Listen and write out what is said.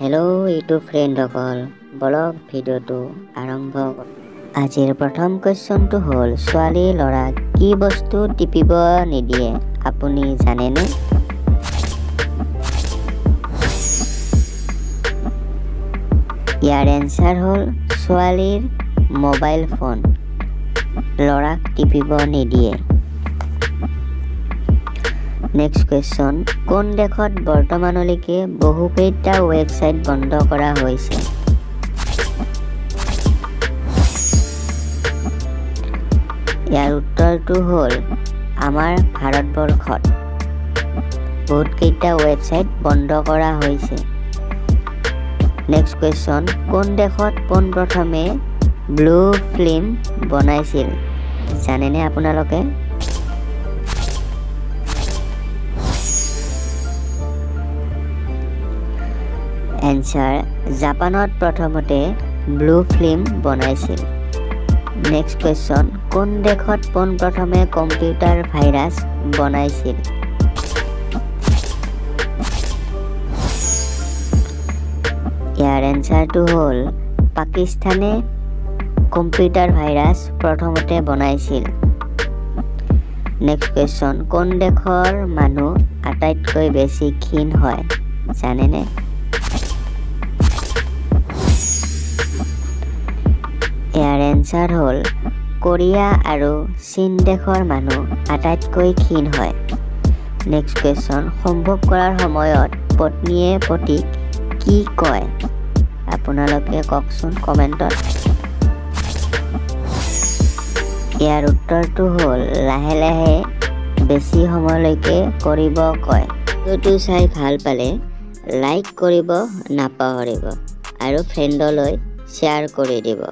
Hello' YouTube ফ্ৰেণ্ডসকল, blog ভিডিঅ'টো আৰম্ভ কৰোঁ। আজিৰ প্ৰথম কুৱেশ্যনটো হ'ল, ছোৱালী ল'ৰাক কি বস্তু টিপিব নিদিয়ে আপুনি জানেনে? ইয়াৰ এনচাৰ হ'ল ছোৱালীৰ মোবাইল ফোন ল'ৰাক টিপিব নিদিয়ে। নেক্সট কুৱেশ্যন, কোন দেশত বৰ্তমানলৈকে বহুকেইটা ৱেবছাইট বন্ধ কৰা হৈছে? ইয়াৰ উত্তৰটো হ'ল আমাৰ ভাৰতবৰ্ষত বহুতকেইটা ৱেবছাইট বন্ধ কৰা হৈছে। নেক্সট কুৱেশ্যন, কোন দেশত পোনপ্ৰথমে ব্লু ফিল্ম বনাইছিল জানেনে আপোনালোকে? এনচাৰ, জাপানত প্ৰথমতে ব্লু ফিল্ম বনাইছিল। নেক্সট কুৱেশ্যন, কোন দেশত পোনপ্ৰথমে কম্পিউটাৰ ভাইৰাছ বনাইছিল? ইয়াৰ এনচাৰটো হ'ল পাকিস্তানে কম্পিউটাৰ ভাইৰাছ প্ৰথমতে বনাইছিল। নেক্সট কুৱেশ্যন, কোন দেশৰ মানুহ আটাইতকৈ বেছি ক্ষীণ হয় জানেনে? ইয়াৰ এনচাৰ হ'ল কোৰিয়া আৰু চীন দেশৰ মানুহ আটাইতকৈ ক্ষীণ হয়। নেক্সট কুৱেশ্যন, সম্ভোগ কৰাৰ সময়ত পত্নীয়ে পতিক কি কয় আপোনালোকে কওকচোন কমেণ্টত। ইয়াৰ উত্তৰটো হ'ল লাহে লাহে বেছি সময়লৈকে কৰিব কয়। ভিডিঅ'টো চাই ভাল পালে লাইক কৰিব নাপাহৰিব আৰু ফ্ৰেণ্ডলৈ শ্বেয়াৰ কৰি দিব।